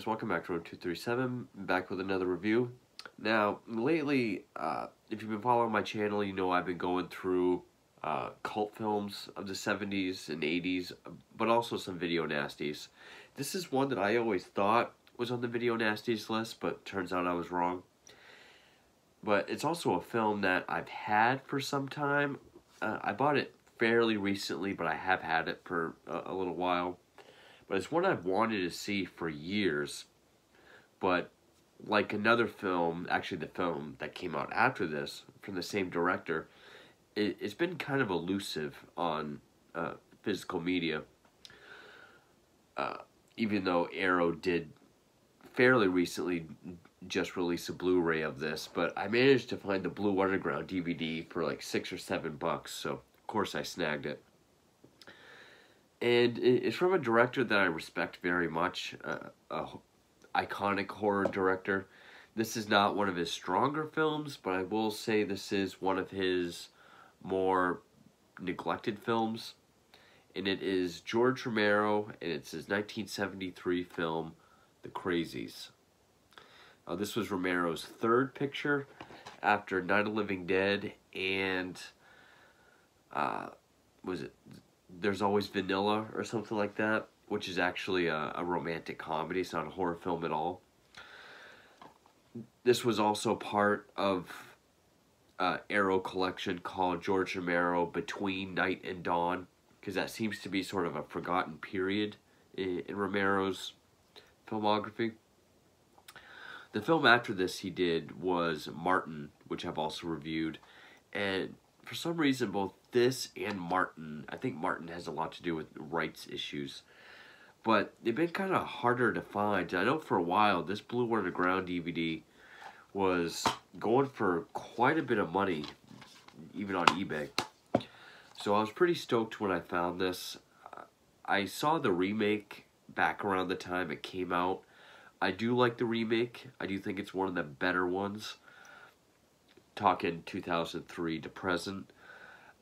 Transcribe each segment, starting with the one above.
guys, welcome back to Room 237, back with another review. Now, lately, if you've been following my channel, you know I've been going through cult films of the 70s and 80s, but also some video nasties. This is one that I always thought was on the video nasties list, but turns out I was wrong. But it's also a film that I've had for some time. I bought it fairly recently, but I have had it for a little while. But it's one I've wanted to see for years. But like another film, actually the film that came out after this, from the same director, it's been kind of elusive on physical media. Even though Arrow did fairly recently just release a Blu-ray of this. But I managed to find the Blue Underground DVD for like $6 or $7, so of course I snagged it. And it's from a director that I respect very much, a iconic horror director. This is not one of his stronger films, but I will say this is one of his more neglected films. And it is GeorgeA.Romero, and it's his 1973 film, The Crazies. This was Romero's third picture after Night of the Living Dead and, was it There's Always Vanilla or something like that, which is actually a romantic comedy. It's not a horror film at all. This was also part of Arrow collection called GeorgeA.Romero Between Night and Dawn, because that seems to be sort of a forgotten period in Romero's filmography. The film after this he did was Martin, which I've also reviewed, and for some reason both this and Martin, I think Martin has a lot to do with rights issues, but they've been kind of harder to find. I know for a while this Blue Underground DVD was going for quite a bit of money, even on eBay. So I was pretty stoked when I found this. I saw the remake back around the time it came out. I do like the remake. I do think it's one of the better ones. Talking 2003 to present.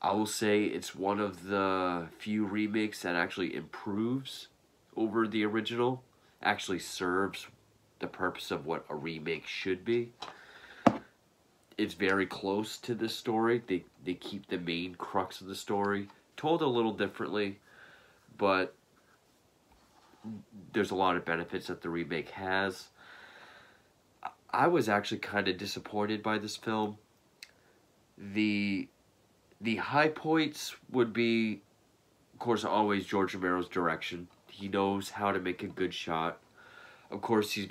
I will say it's one of the few remakes that actually improves over the original. Actually serves the purpose of what a remake should be. It's very close to the story. They keep the main crux of the story told a little differently, but there's a lot of benefits that the remake has. I was actually kind of disappointed by this film. The high points would be, of course, always GeorgeA.Romero's direction. He knows how to make a good shot. Of course, he's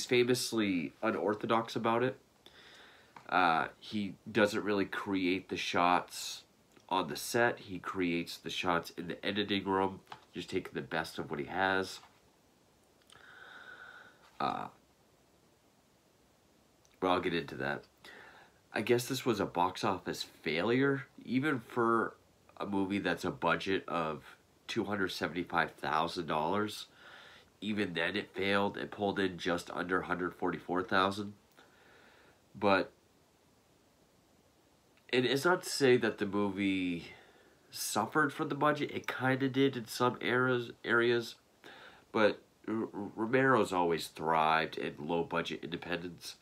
famously unorthodox about it. He doesn't really create the shots on the set. He creates the shots in the editing room, just taking the best of what he has. But I'll get into that. I guess this was a box office failure, even for a movie that's a budget of $275,000. Even then it failed. It pulled in just under $144,000. But it's not to say that the movie suffered from the budget. It kind of did in some areas. But Romero's always thrived in low-budget independence.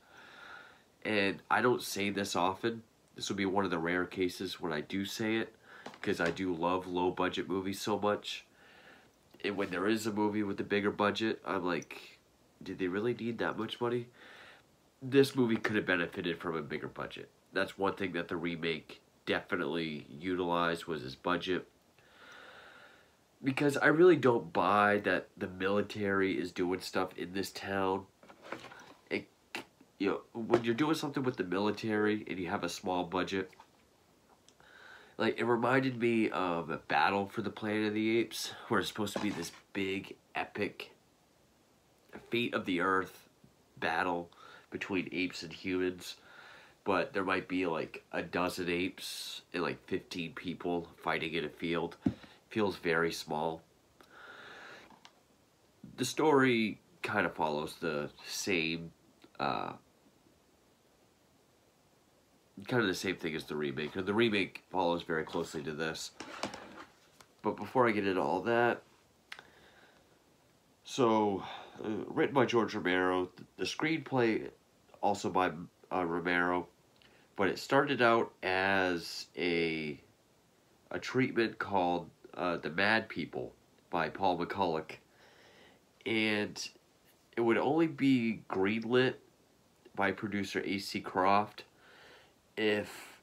And I don't say this often. This will be one of the rare cases when I do say it, because I do love low-budget movies so much. And when there is a movie with a bigger budget, I'm like, did they really need that much money? This movie could have benefited from a bigger budget. That's one thing that the remake definitely utilized, was his budget. Because I really don't buy that the military is doing stuff in this town. You know, when you're doing something with the military and you have a small budget, like, it reminded me of a Battle for the Planet of the Apes, where it's supposed to be this big, epic, fate of the earth battle between apes and humans, but there might be like a dozen apes and like 15 people fighting in a field. It feels very small. The story kind of follows the same kind of the same thing as the remake. The remake follows very closely to this. But before I get into all that, so written by George Romero. The screenplay also by Romero, but it started out as a treatment called The Mad People by Paul McCulloch, and it would only be greenlit by producer A.C. Croft if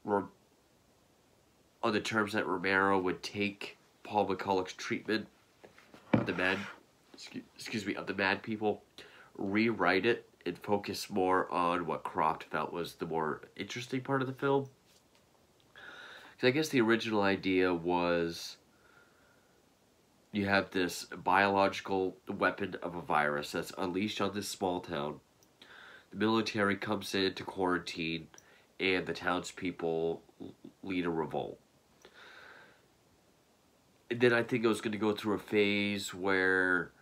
on the terms that Romero would take Paul McCulloch's treatment of the of the Mad People, rewrite it, and focus more on what Croft felt was the more interesting part of the film. Because I guess the original idea was you have this biological weapon of a virus that's unleashed on this small town. The military comes in to quarantine, and the townspeople lead a revolt. And then I think it was going to go through a phase where,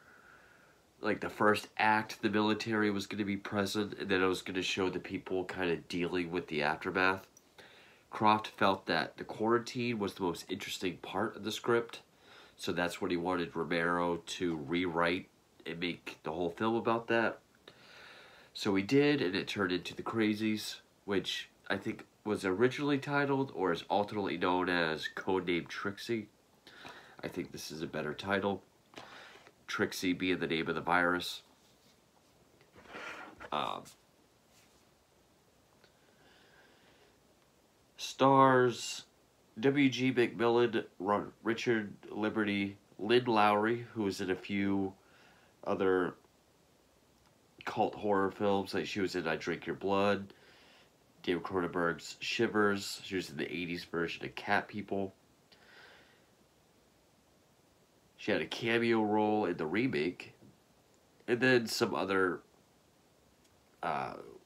like, the first act, the military was going to be present, and then it was going to show the people kind of dealing with the aftermath. Croft felt that the quarantine was the most interesting part of the script, so that's what he wanted Romero to rewrite and make the whole film about that. So he did, and it turned into The Crazies, which I think was originally titled, or is alternately known as Codename Trixie. I think this is a better title. Trixie being the name of the virus. Stars W.G. McMillan, Richard Liberty, Lynn Lowry, who was in a few other cult horror films. Like she was in I Drink Your Blood, David Cronenberg's Shivers. She was in the 80s version of Cat People. She had a cameo role in the remake. And then some other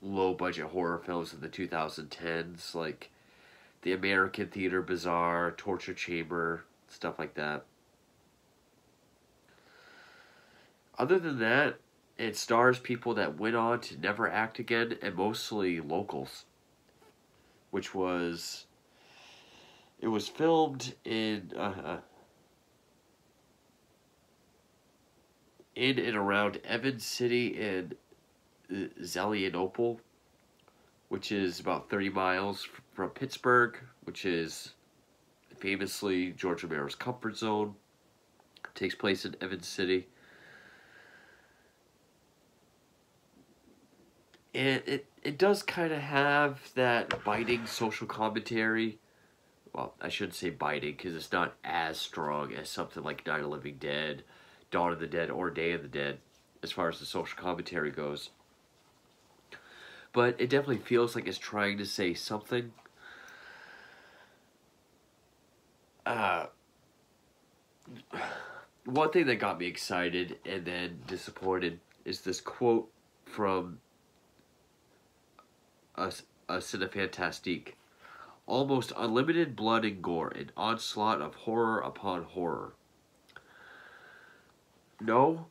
low-budget horror films in the 2010s, like The American Theater Bazaar, Torture Chamber, stuff like that. Other than that, it stars people that went on to never act again, and mostly locals. Which was... It was filmed in and around Evans City and Zelienople, which is about 30 miles from Pittsburgh, which is famously George Romero's comfort zone. It takes place in Evans City. And it does kind of have that biting social commentary. Well, I shouldn't say biting, because it's not as strong as something like Night of the Living Dead, Dawn of the Dead, or Day of the Dead, as far as the social commentary goes. But it definitely feels like it's trying to say something. One thing that got me excited and then disappointed is this quote from a Cinefantastique. Almost unlimited blood and gore, an onslaught of horror upon horror. No.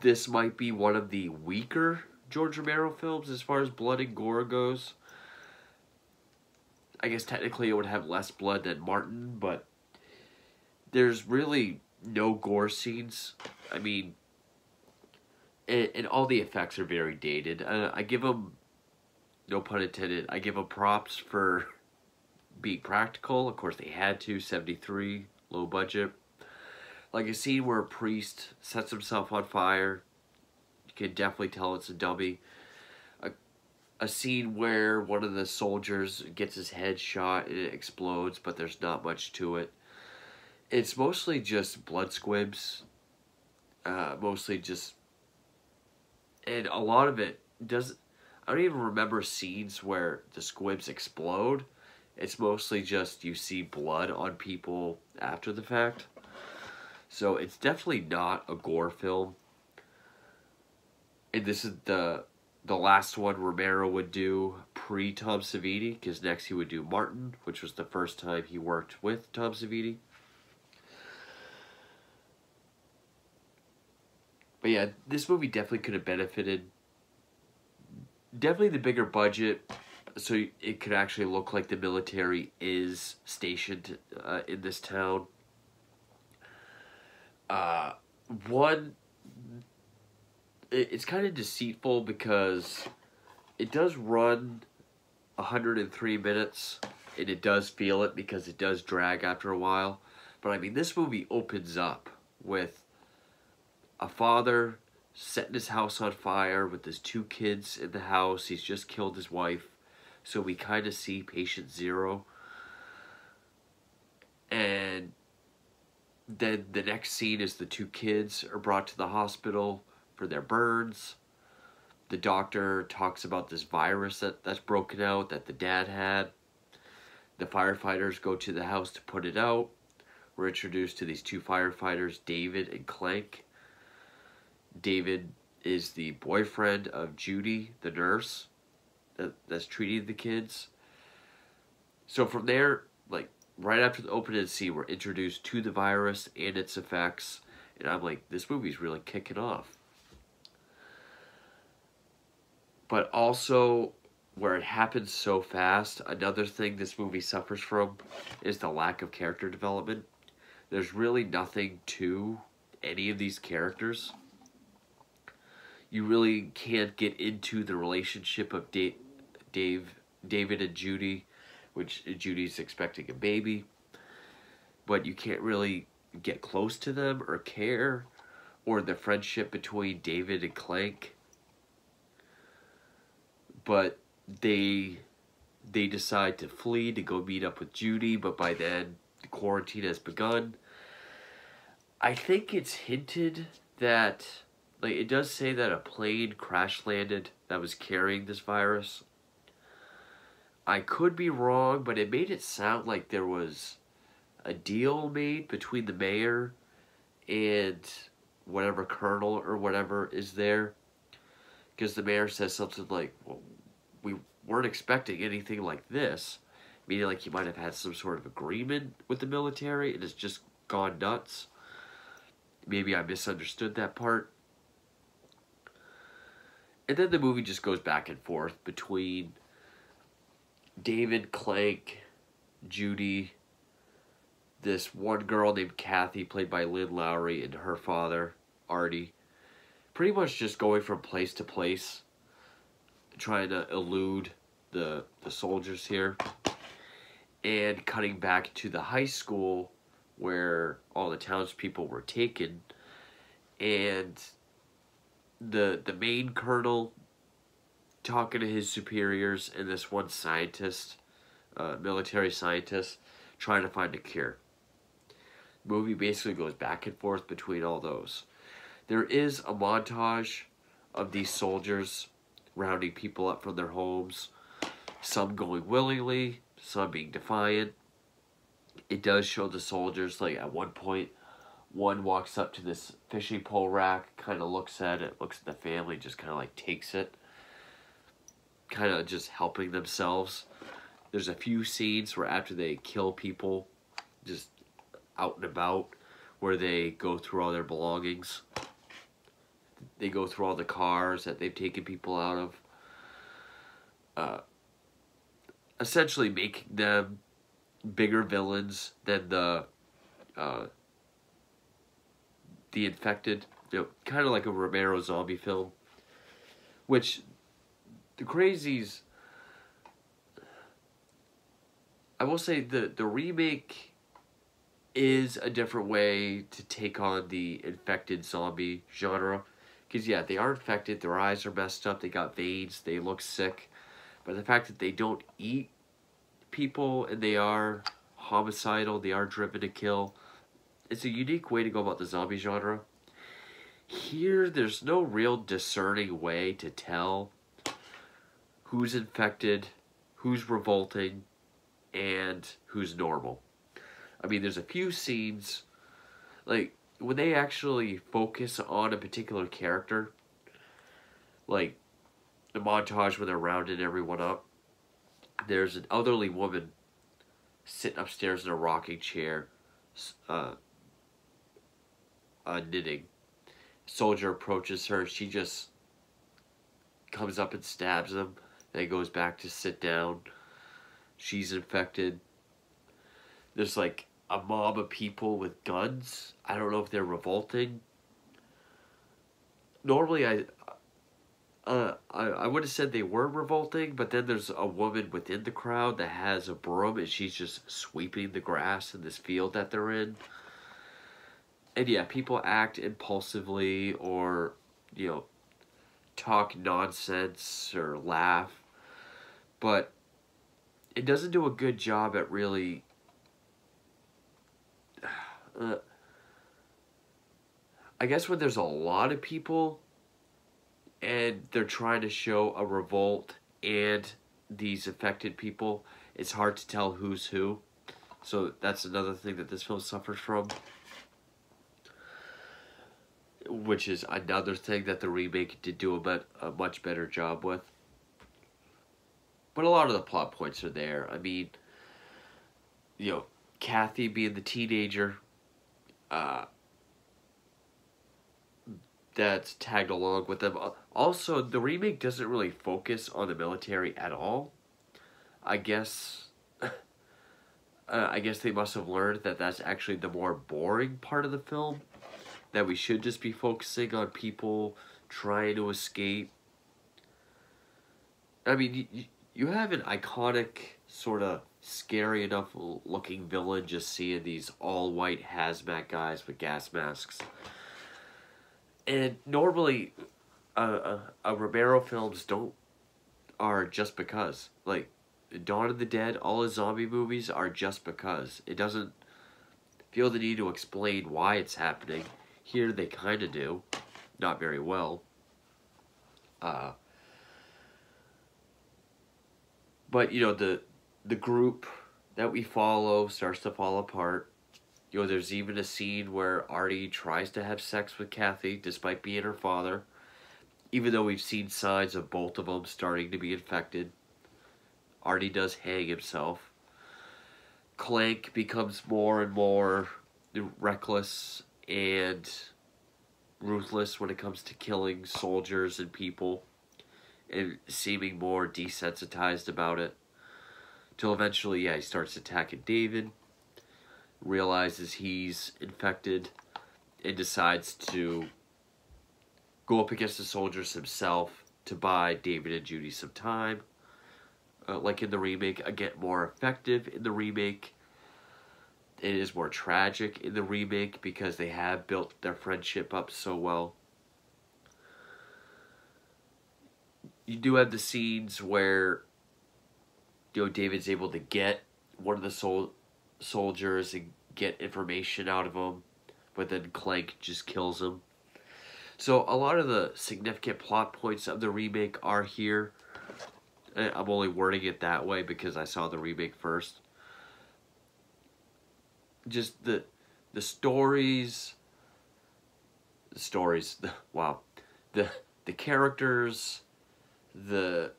This might be one of the weaker George Romero films as far as blood and gore goes. I guess technically it would have less blood than Martin, but there's really no gore scenes. I mean, and all the effects are very dated. I give them, no pun intended, I give them props for being practical. Of course they had to, 73, low budget. Like a scene where a priest sets himself on fire. You can definitely tell it's a dummy. A scene where one of the soldiers gets his head shot and it explodes, but there's not much to it. It's mostly just blood squibs. Mostly just... And a lot of it doesn't... I don't even remember scenes where the squibs explode. It's mostly just you see blood on people after the fact. So it's definitely not a gore film. And this is the last one Romero would do pre-Tom Savini, because next he would do Martin, which was the first time he worked with Tom Savini. But yeah, this movie definitely could have benefited. Definitely the bigger budget, so it could actually look like the military is stationed in this town. one, it's kind of deceitful because it does run 103 minutes, and it does feel it because it does drag after a while. But I mean, this movie opens up with a father setting his house on fire with his two kids in the house. He's just killed his wife. So we kind of see patient zero. And then the next scene is the two kids are brought to the hospital for their burns. The doctor talks about this virus that's broken out that the dad had. The firefighters go to the house to put it out. We're introduced to these two firefighters, David and Clank. David is the boyfriend of Judy, the nurse that's treating the kids. So from there, like right after the opening scene, we're introduced to the virus and its effects. And I'm like, this movie's really kicking off. But also, where it happens so fast, another thing this movie suffers from is the lack of character development. There's really nothing to any of these characters. You really can't get into the relationship of David and Judy, which Judy's expecting a baby. But you can't really get close to them or care, or the friendship between David and Clank. But they decide to flee to go meet up with Judy, but by then the quarantine has begun. I think it's hinted that, like, it does say that a plane crash landed that was carrying this virus. I could be wrong, but it made it sound like there was a deal made between the mayor and whatever colonel or whatever is there. Because the mayor says something like, well, we weren't expecting anything like this. Meaning like he might have had some sort of agreement with the military and it's just gone nuts. Maybe I misunderstood that part. And then the movie just goes back and forth between David, Clank, Judy, this one girl named Kathy, played by Lynn Lowry, and her father, Artie. Pretty much just going from place to place, trying to elude the soldiers here, and cutting back to the high school where all the townspeople were taken, and the main colonel talking to his superiors and this one scientist, military scientist, trying to find a cure. The movie basically goes back and forth between all those. There is a montage of these soldiers rounding people up from their homes, some going willingly, some being defiant. It does show the soldiers, like at one point, one walks up to this fishing pole rack, kind of looks at it, looks at the family, just kind of like takes it, kind of just helping themselves. There's a few scenes where after they kill people, just out and about, where they go through all their belongings. They go through all the cars that they've taken people out of. Essentially making them bigger villains than the infected. You know, kind of like a Romero zombie film. Which, the Crazies, I will say the remake is a different way to take on the infected zombie genre. Because, yeah, they are infected, their eyes are messed up, they got veins, they look sick. But the fact that they don't eat people and they are homicidal, they are driven to kill, it's a unique way to go about the zombie genre. Here, there's no real discerning way to tell who's infected, who's revolting, and who's normal. I mean, there's a few scenes, like, when they actually focus on a particular character, like the montage where they're rounding everyone up, there's an elderly woman sitting upstairs in a rocking chair, knitting. Soldier approaches her, she just comes up and stabs him, then goes back to sit down. She's infected. There's like a mob of people with guns. I don't know if they're revolting normally I would have said they were revolting, but then there's a woman within the crowd that has a broom and she's just sweeping the grass in this field that they're in. And yeah, people act impulsively or, you know, talk nonsense or laugh, but it doesn't do a good job at really I guess when there's a lot of people and they're trying to show a revolt and these affected people, it's hard to tell who's who. So that's another thing that this film suffers from. Which is another thing that the remake did do a much better job with. But a lot of the plot points are there. I mean, you know, Kathy being the teenager, that's tagged along with them. Also, the remake doesn't really focus on the military at all. I guess they must have learned that that's actually the more boring part of the film. That we should just be focusing on people trying to escape. I mean, you have an iconic, sort of scary enough looking villain just seeing these all-white hazmat guys with gas masks. And normally, Romero films are just because. Like, Dawn of the Dead, all his zombie movies are just because. It doesn't feel the need to explain why it's happening. Here they kind of do. Not very well. But, you know, the group that we follow starts to fall apart. You know, there's even a scene where Artie tries to have sex with Kathy, despite being her father. Even though we've seen signs of both of them starting to be infected. Artie does hang himself. Clank becomes more and more reckless and ruthless when it comes to killing soldiers and people. And seeming more desensitized about it. Till eventually, yeah, he starts attacking David. Realizes he's infected. And decides to go up against the soldiers himself to buy David and Judy some time. Like in the remake, again, more effective in the remake. It is more tragic in the remake because they have built their friendship up so well. You do have the scenes where, you know, David's able to get one of the soldiers and get information out of him, but then Clank just kills him. So a lot of the significant plot points of the remake are here. I'm only wording it that way because I saw the remake first. Just the stories, wow, the characters, the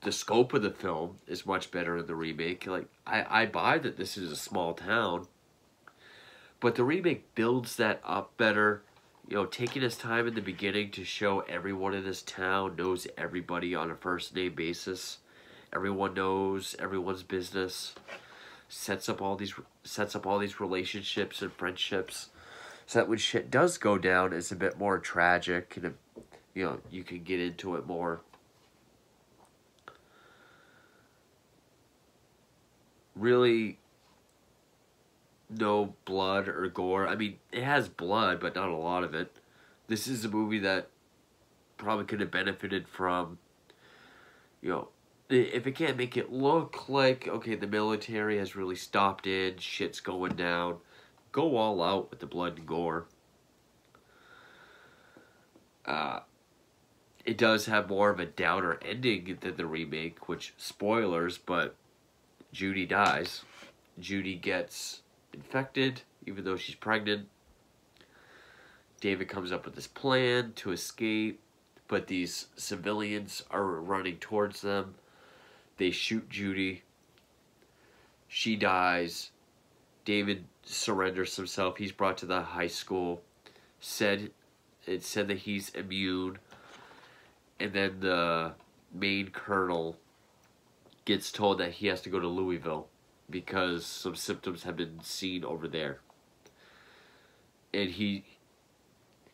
scope of the film is much better in the remake. Like, I buy that this is a small town, but the remake builds that up better. You know, taking his time in the beginning to show everyone in this town knows everybody on a first name basis. Everyone knows everyone's business. Sets up all these relationships and friendships, so that when shit does go down, it's a bit more tragic, and you know, you can get into it more. Really, no blood or gore. I mean, it has blood, but not a lot of it. This is a movie that probably could have benefited from, you know, if it can't make it look like, okay, the military has really stopped in, shit's going down, go all out with the blood and gore. It does have more of a downer ending than the remake, which, spoilers, but Judy dies. Judy gets infected, even though she's pregnant. David comes up with this plan to escape, but these civilians are running towards them. They shoot Judy. She dies. David surrenders himself. He's brought to the high school. It said that he's immune. And then the main colonel gets told that he has to go to Louisville because some symptoms have been seen over there. And he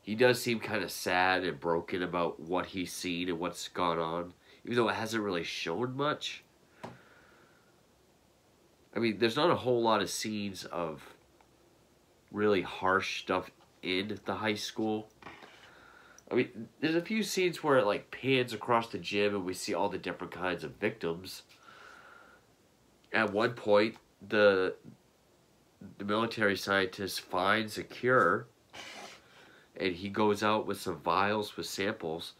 he does seem kind of sad and broken about what he's seen and what's gone on, even though it hasn't really shown much. I mean, there's not a whole lot of scenes of really harsh stuff in the high school. I mean, there's a few scenes where it like pans across the gym and we see all the different kinds of victims. At one point, the military scientist finds a cure, and he goes out with some vials with samples.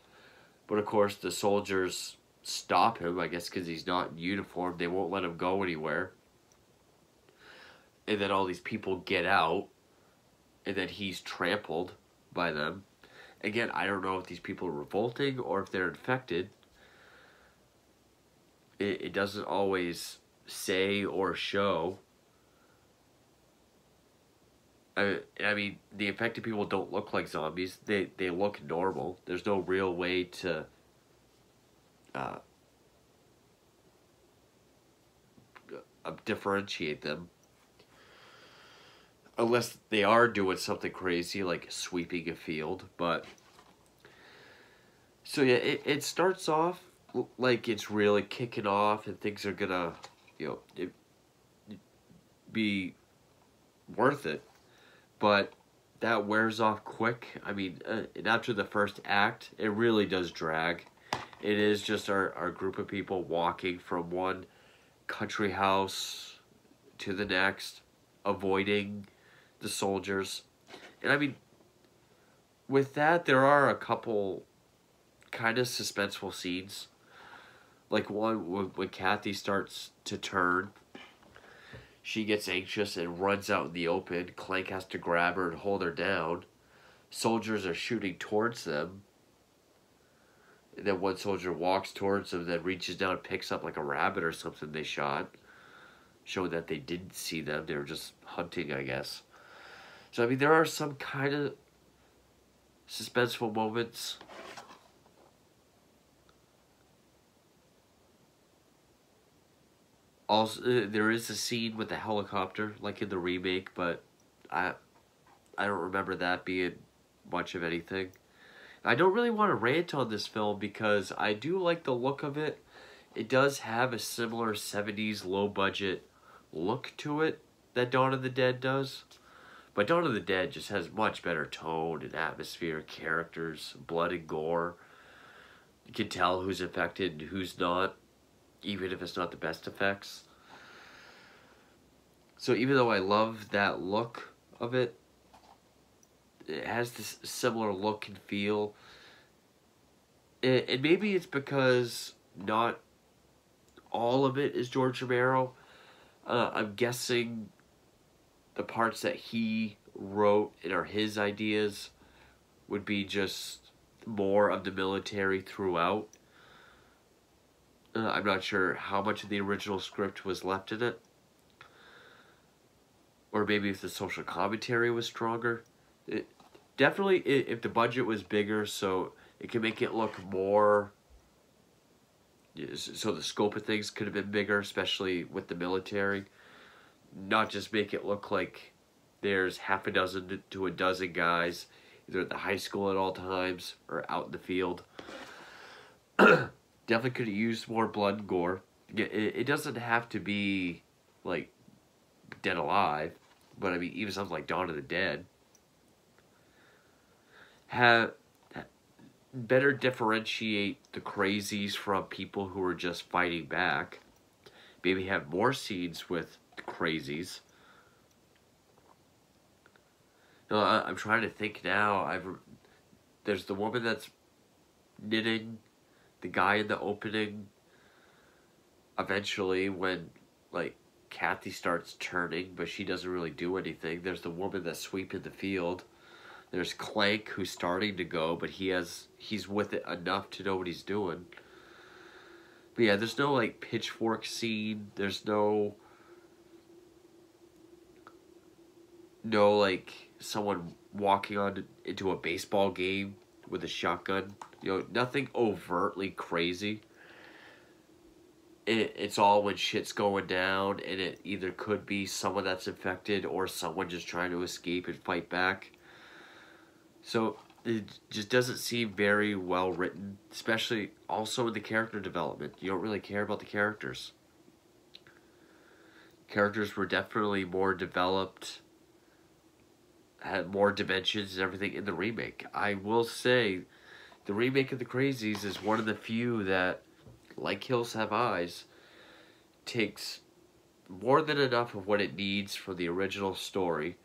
But of course, the soldiers stop him, I guess because he's not in uniform. They won't let him go anywhere. And then all these people get out, and then he's trampled by them. Again, I don't know if these people are revolting or if they're infected. It doesn't always say or show. I mean, the infected people don't look like zombies. They look normal. There's no real way to differentiate them. Unless they are doing something crazy like sweeping a field. But so yeah, it starts off like it's really kicking off and things are gonna, be worth it. But that wears off quick. I mean, and after the first act, it really does drag. It is just our group of people walking from one country house to the next, avoiding the soldiers. And I mean, with that, there are a couple kind of suspenseful scenes. Like one when Kathy starts to turn, she gets anxious and runs out in the open. Clank has to grab her and hold her down. Soldiers are shooting towards them. And then one soldier walks towards them, then reaches down and picks up like a rabbit or something they shot, showing that they didn't see them. They were just hunting, I guess. So, I mean, there are some kind of suspenseful moments. Also, there is a scene with a helicopter, like in the remake, but I don't remember that being much of anything. I don't really want to rant on this film because I do like the look of it. It does have a similar 70s low-budget look to it that Dawn of the Dead does. But Dawn of the Dead just has much better tone and atmosphere, characters, blood and gore. You can tell who's infected and who's not, even if it's not the best effects. So even though I love that look of it, it has this similar look and feel. And maybe it's because not all of it is George Romero. I'm guessing the parts that he wrote and are his ideas would be just more of the military throughout. I'm not sure how much of the original script was left in it. Or maybe if the social commentary was stronger. Definitely if the budget was bigger so it can make it look more... So the scope of things could have been bigger, especially with the military. Not just make it look like there's half a dozen to a dozen guys either at the high school at all times or out in the field. Definitely could have used more blood and gore. It doesn't have to be like Dead Alive, but I mean even something like Dawn of the Dead. Have better differentiate the crazies from people who are just fighting back. Maybe have more scenes with the crazies. No, I'm trying to think now. There's the woman that's knitting, the guy in the opening. Eventually, when like Kathy starts turning, but she doesn't really do anything. There's the woman that's sweeping the field. There's Clank, who's starting to go, but he's with it enough to know what he's doing. But yeah, there's no like pitchfork scene. There's no like someone walking on into a baseball game with a shotgun. Nothing overtly crazy. It's all when shit's going down, and it either could be someone that's infected or someone just trying to escape and fight back. So it just doesn't seem very well written, especially also in the character development. You don't really care about the characters. Characters were definitely more developed, had more dimensions and everything in the remake. I will say, the remake of the Crazies is one of the few that, like Hills Have Eyes, takes more than enough of what it needs from the original story,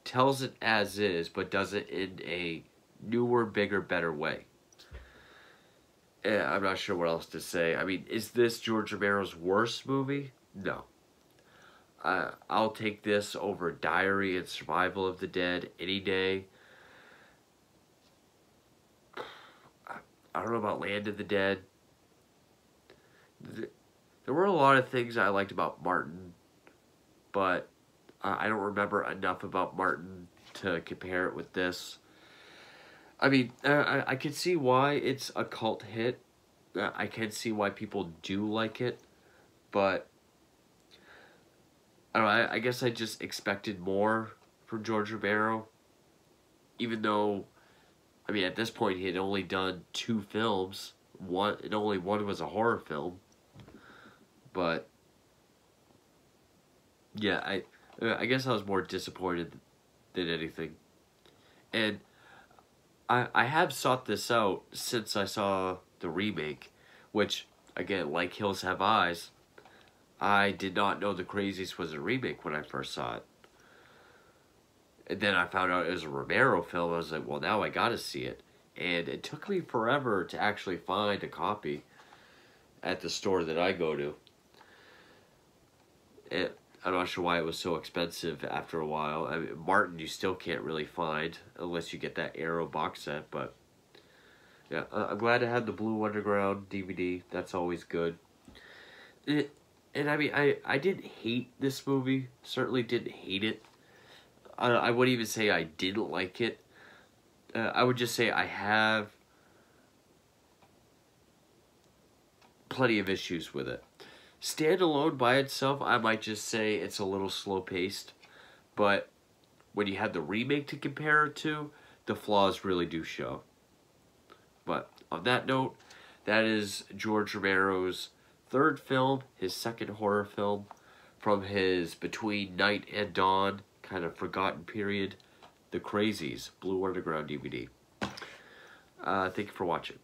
tells it as is, but does it in a newer, bigger, better way. I'm not sure what else to say. I mean, is this George Romero's worst movie? No. I'll take this over Diary and Survival of the Dead any day. I don't know about Land of the Dead. There were a lot of things I liked about Martin, but I don't remember enough about Martin to compare it with this. I mean, I can see why it's a cult hit. I can see why people do like it, but I don't know, I guess I just expected more from George Romero, even though, I mean, at this point he had only done 2 films. Only one was a horror film. But yeah, I guess I was more disappointed than anything. And I have sought this out since I saw the remake, which, again, like Hills Have Eyes, I did not know the Crazies was a remake when I first saw it. And then I found out it was a Romero film. I was like, well, now I gotta see it. And it took me forever to actually find a copy at the store that I go to. I'm not sure why it was so expensive after a while. I mean, Martin you still can't really find unless you get that Arrow box set. But yeah, I'm glad to have the Blue Underground DVD. That's always good. And I mean, I didn't hate this movie. Certainly didn't hate it. I wouldn't even say I didn't like it. I would just say I have plenty of issues with it. Standalone by itself, I might just say it's a little slow-paced. But when you have the remake to compare it to, the flaws really do show. But on that note, that is George Romero's 3rd film, his 2nd horror film, from his Between Night and Dawn kind of forgotten period, The Crazies, Blue Underground DVD. Thank you for watching.